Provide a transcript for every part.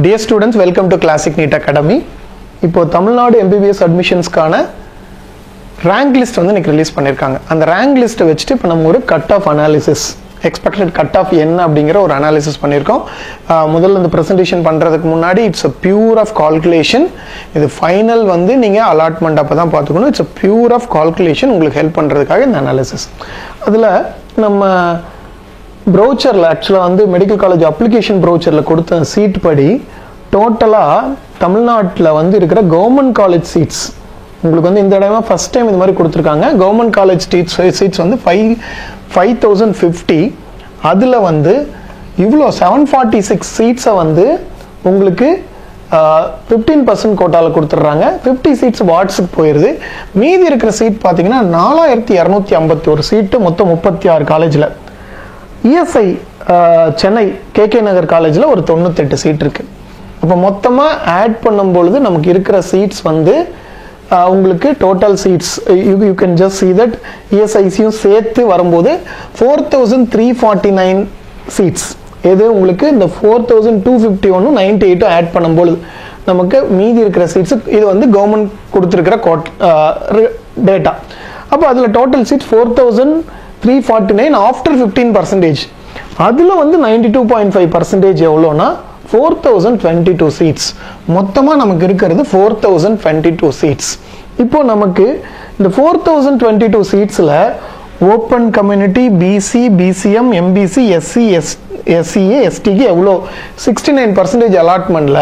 Dear students, welcome to Classic NEET Academy. இப்போ Tamil Nadu MBBS அட்மிஷன்ஸ்க்கான rank list வந்து இன்னைக்கு release பண்ணியிருக்காங்க. அந்த ரேங்க் லிஸ்ட்டை வச்சுட்டு இப்போ நம்ம ஒரு cut off analysis, expected cut of என்ன அப்படிங்கிற ஒரு அனாலிசிஸ் பண்ணியிருக்கோம். முதல்ல இந்த ப்ரெசன்டேஷன் பண்ணுறதுக்கு முன்னாடி it's a pure of calculation. இது ஃபைனல் வந்து நீங்கள் அலாட்மெண்ட் அப்போ தான் பார்த்துக்கணும். It's a pure of calculation, உங்களுக்கு ஹெல்ப் பண்ணுறதுக்காக இந்த அனாலிசிஸ். அதில் நம்ம ப்ரௌச்சரில் ஆக்சுவலாக வந்து மெடிக்கல் காலேஜ் அப்ளிகேஷன் ப்ரௌச்சரில் கொடுத்த சீட் படி டோட்டலாக தமிழ்நாட்டில் வந்து இருக்கிற கவர்மெண்ட் காலேஜ் சீட்ஸ் உங்களுக்கு வந்து இந்த இடமா ஃபர்ஸ்ட் டைம் இந்த மாதிரி கொடுத்துருக்காங்க. கவர்மெண்ட் காலேஜ் சீட்ஸ் வந்து 5050. அதில் வந்து இவ்வளோ 746 சீட்ஸை வந்து உங்களுக்கு 15% கோட்டாவில் கொடுத்துட்றாங்க. 50 சீட்ஸ் வார்ட்ஸுக்கு போயிடுது. மீதி இருக்கிற சீட் பார்த்தீங்கன்னா 4251 சீட்டு மொத்தம் 36 காலேஜில். இஎஸ்ஐ சென்னை KK நகர் காலேஜில் ஒரு 98 சீட் இருக்கு. அப்போ மொத்தமாக ஆட் பண்ணும்பொழுது நமக்கு இருக்கிற சீட்ஸ் வந்து உங்களுக்கு total seeds you can just see that இஎஸ்ஐசியும் சேர்த்து வரும்போது 4349 சீட்ஸ். எது உங்களுக்கு இந்த 4251 98 ஆட் பண்ணும்பொழுது நமக்கு மீதி இருக்கிற சீட்ஸ், இது வந்து கவர்மெண்ட் கொடுத்துருக்கிற டேட்டா. அப்போ அதில் டோட்டல் சீட்ஸ் 4349 ஆஃப்டர் 15%. அதில் வந்து 92.5% எவ்வளோனா 4022 சீட்ஸ். மொத்தமாக நமக்கு இருக்கிறது 4022 சீட்ஸ். இப்போ நமக்கு இந்த 4022 சீட்ஸில் open community, BC, BCM, MBC, SC, SCA, எஸ்டிக்கு எவ்வளோ 69% அலாட்மெண்ட்டில்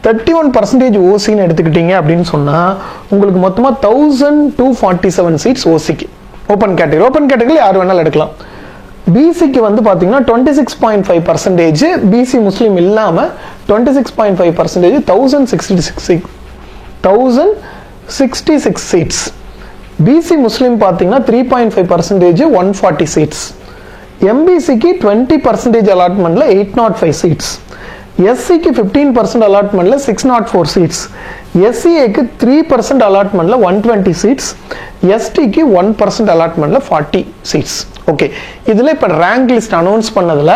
31% ஓசின்னு எடுத்துக்கிட்டீங்க அப்படின்னு சொன்னால் உங்களுக்கு மொத்தமாக 1247 சீட்ஸ் ஓசிக்கு. ஓப்பன் கேட்டகரியில் யார் வேணாலும் எடுக்கலாம். பிசிக்கு வந்து பார்த்தீங்கன்னா 26.5%, பிசி முஸ்லீம் இல்லாமல் 26.5%, 1066 சீட்ஸ். பிசி முஸ்லீம் பார்த்தீங்கன்னா 3.5%, 140 சீட்ஸ். எம்பிசிக்கு 20% அலாட்மெண்ட்ல 805 சீட்ஸ். எஸ்சிக்கு 15% அலாட்மெண்ட்ல 604 சீட்ஸ். எஸ்சிஏக்கு 3% அலாட்மெண்ட்ல 120 சீட்ஸ். எஸ்டிக்கு 1% அலாட்மெண்ட்ல 40 சீட்ஸ். ஓகே, இதில் இப்போ ரேங்க் லிஸ்ட் அனௌன்ஸ் பண்ணதில்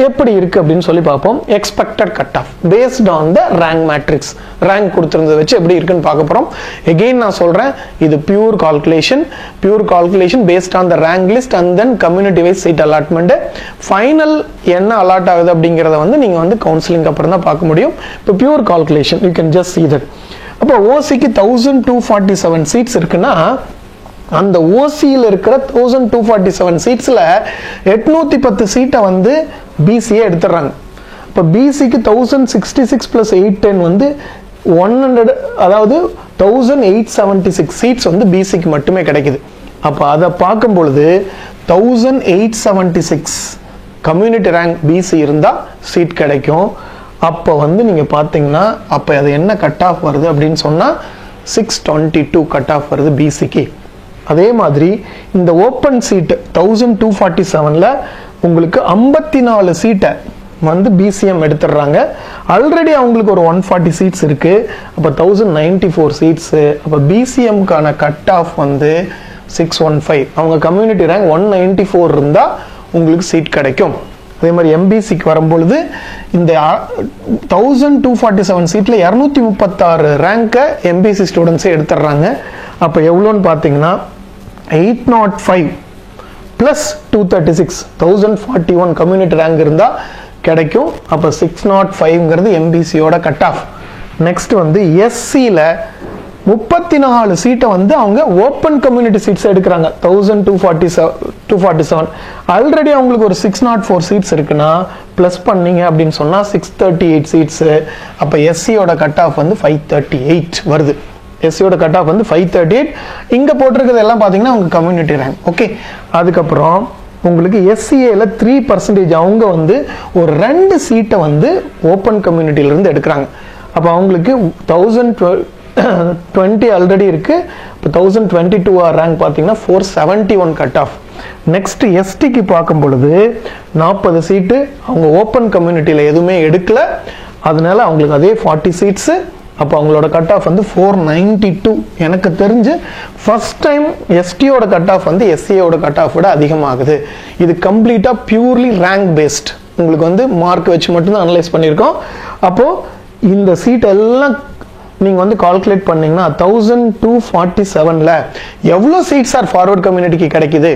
எப்படி இருக்குது அப்படின்னு சொல்லி பார்ப்போம். Expected cut off based on the rank matrix, rank கொடுத்துருந்ததை வச்சு எப்படி இருக்குன்னு பார்க்க போகிறோம். எகெயின் நான் சொல்கிறேன், இது pure calculation based on the rank list and then community wise seat allotment. Final என்ன அலாட் ஆகுது அப்படிங்கிறத வந்து நீங்கள் வந்து கவுன்சிலிங் அப்புறம் தான் பார்க்க முடியும். இப்போ pure calculation, you can just see that. அப்போ ஓசிக்கு 1247 சீட்ஸ் இருக்குன்னா அந்த ஓசியில் இருக்கிற 1247 சீட்ஸில் 810 சீட்டை வந்து பிசிஏ எடுத்துடுறாங்க. இப்போ பிசிக்கு 1066 + 810 வந்து 100, அதாவது 1876 சீட்ஸ் வந்து பிசிக்கு மட்டுமே கிடைக்குது. அப்போ அதை பார்க்கும் பொழுது 1876 கம்யூனிட்டி ரேங்க் பிசி இருந்தால் சீட் கிடைக்கும். அப்போ வந்து நீங்கள் பார்த்தீங்கன்னா அப்போ அது என்ன கட் ஆஃப் வருது அப்படின்னு சொன்னால் 622 கட் ஆஃப் வருது பிசிக்கு. அதே மாதிரி இந்த ஓப்பன் சீட் 1247ல் உங்களுக்கு 54 சீட்டை வந்து பிசிஎம் எடுத்துடுறாங்க. ஆல்ரெடி அவங்களுக்கு ஒரு 140 சீட்ஸ் இருக்கு. அப்போ 1094 சீட்ஸு. அப்போ பிசிஎம்கான கட் ஆஃப் வந்து 615. அவங்க கம்யூனிட்டி ரேங்க் 194 இருந்தால் உங்களுக்கு சீட் கிடைக்கும். அதே மாதிரி எம்பிசிக்கு வரும்பொழுது இந்த 1247 சீட்டில் 236 ரேங்கை எம்பிசி ஸ்டூடெண்ட்ஸே எடுத்துடுறாங்க. அப்போ எவ்வளோன்னு பார்த்தீங்கன்னா 805 + 236 1041 கம்யூனிட்டி ரேங்க் இருந்தால் கிடைக்கும். அப்போ 605ங்கிறது எம்பிசியோட கட் ஆஃப். நெக்ஸ்ட் வந்து எஸ்சியில் 34 சீட்டை வந்து அவங்க ஓப்பன் கம்யூனிட்டி சீட்ஸ் எடுக்கிறாங்க. 1247. ஆல்ரெடி அவங்களுக்கு ஒரு 604 சீட்ஸ் இருக்குன்னா ப்ளஸ் பண்ணீங்க அப்படின்னு சொன்னால் 638 சீட்ஸு. அப்போ எஸ்சியோட கட் ஆஃப் வந்து 538 வருது. எஸ்சியோட கட் ஆஃப் வந்து 538. இங்கே போட்டிருக்கிறது எல்லாம் பார்த்தீங்கன்னா அவங்க கம்யூனிட்டி ரேங்க். ஓகே, அதுக்கப்புறம் உங்களுக்கு எஸ்சிஏல 3% அவங்க வந்து ஒரு 2 சீட்டை வந்து ஓப்பன் கம்யூனிட்டியிலேருந்து எடுக்கிறாங்க. அப்போ அவங்களுக்கு 1020 ஆல்ரெடி இருக்கு. இப்போ 1022 ரேங்க் பார்த்தீங்கன்னா 471 கட் ஆஃப். நெக்ஸ்ட் எஸ்டிக்கு பார்க்கும் பொழுது 40 சீட்டு அவங்க ஓப்பன் கம்யூனிட்டியில் எதுவுமே எடுக்கல. அதனால அவங்களுக்கு அதே 40 சீட்ஸு. அப்போ அவங்களோட கட் ஆஃப் வந்து 492. எனக்கு தெரிஞ்சு ஃபர்ஸ்ட் டைம் எஸ்டியோட கட் ஆஃப் வந்து எஸ்சியோட கட் ஆஃப் விட அதிகமாகுது. இது கம்ப்ளீட்டாக பியூர்லி ரேங்க் பேஸ்ட். உங்களுக்கு வந்து மார்க் வச்சு மட்டும்தான் அனலைஸ் பண்ணியிருக்கோம். அப்போது இந்த சீட் எல்லாம் நீங்கள் வந்து கால்குலேட் பண்ணீங்கன்னா 1247ல் எவ்வளோ சீட்ஸ் ஆர் ஃபார்வர்ட் கம்யூனிட்டிக்கு கிடைக்குது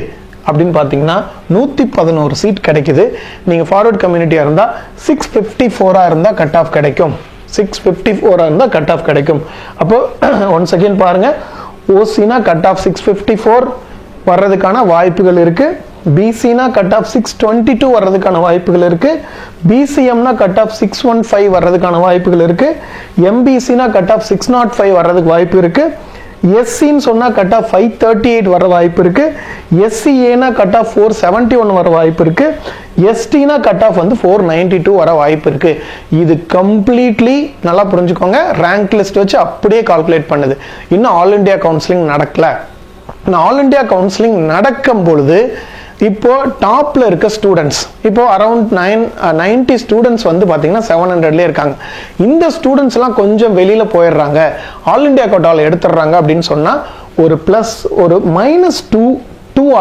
அப்படின்னு பார்த்தீங்கன்னா 111 சீட் கிடைக்குது. நீங்கள் ஃபார்வர்ட் கம்யூனிட்டியாக இருந்தால் 654 இருந்தால் கட் ஆஃப் கிடைக்கும். 654 இருந்தால் கட் ஆஃப் கிடைக்கும். அப்போ ஒன்ஸ் அகெயின் பாருங்க, ஓசினா கட் ஆஃப் 654 வர்றதுக்கான வாய்ப்புகள் இருக்கு. பிசினா கட் ஆஃப் 622 வர்றதுக்கான வாய்ப்புகள் இருக்கு. பிசிஎம்னா கட் ஆஃப் 615 வர்றதுக்கான வாய்ப்புகள் இருக்கு. எம்பிசினா கட் ஆஃப் 605 வர்றதுக்கு வாய்ப்பு இருக்கு. எஸ்சின்னு சொன்னா கட் ஆஃப் 538 வர வாய்ப்பு இருக்கு. எஸ்சிஏனா கட் ஆஃப் 471 வர வாய்ப்பு இருக்கு. எஸ்டினா கட் ஆஃப் வந்து 492 வர வாய்ப்பு இருக்கு. இது கம்ப்ளீட்லி நல்லா புரிஞ்சுக்கோங்க, ரேங்க் லிஸ்ட் வச்சு அப்படியே கால்குலேட் பண்ணுது. இன்னும் ஆல் இண்டியா கவுன்சிலிங் நடக்கல. ஆல் இண்டியா கவுன்சிலிங் நடக்கும் பொழுது இப்போ டாப்ல இருக்க ஸ்டூடெண்ட்ஸ் இப்போ அரௌண்ட் 90 ஸ்டூடெண்ட்ஸ் வந்து பாத்தீங்கன்னா 700ல இருக்காங்க. இந்த ஸ்டூடெண்ட்ஸ் எல்லாம் கொஞ்சம் வெளியில போயிடுறாங்க, ஆல் இண்டியா கோட்டாவில் எடுத்துடுறாங்க அப்படின்னு சொன்னா ஒரு பிளஸ் ஒரு -2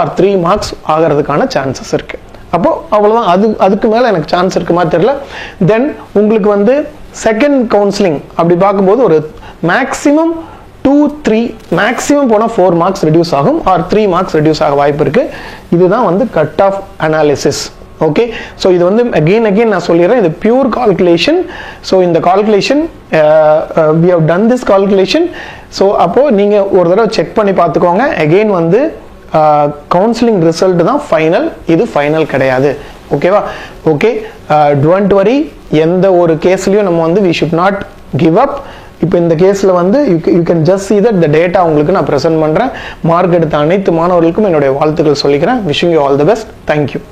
or 3 மார்க்ஸ் ஆகிறதுக்கான சான்சஸ் இருக்கு. அப்போ அவ்வளவுதான். அதுக்கு மேல எனக்கு சான்ஸ் இருக்குமா தெரியல. தென் உங்களுக்கு வந்து செகண்ட் கவுன்சிலிங் அப்படி பார்க்கும்போது ஒரு மேக்ஸிமம் 2-3 மேக்ஸிமம் போனால் 4 மார்க்ஸ் ரெடியூஸ் ஆகும் ஆர் 3 மார்க்ஸ் ரெடியூஸ் ஆக வாய்ப்பு இருக்கு. இதுதான் வந்து cut off analysis. Okay, so இது வந்து அகெயின் நான் சொல்லிடுறேன், இது பியூர் கால்குலேஷன். ஸோ இந்த calculation we have done this calculation. So அப்போ நீங்க ஒரு தடவை செக் பண்ணி பார்த்துக்கோங்க. அகெயின் வந்து கவுன்சிலிங் ரிசல்ட் தான் ஃபைனல், இது ஃபைனல் கிடையாது. ஓகேவா? Okay, don't worry. எந்த ஒரு கேஸ்லயும் நம்ம வந்து we should not give up. இப்போ இந்த கேஸ்ல வந்து you can just see that the data உங்களுக்கு நான் பிரசன்ட் பண்றேன். மார்க் எடுத்த அனைத்து மாணவர்களுக்கும் என்னுடைய வாழ்த்துக்கள் சொல்லிக்கிறேன். wishing you all the best. Thank you.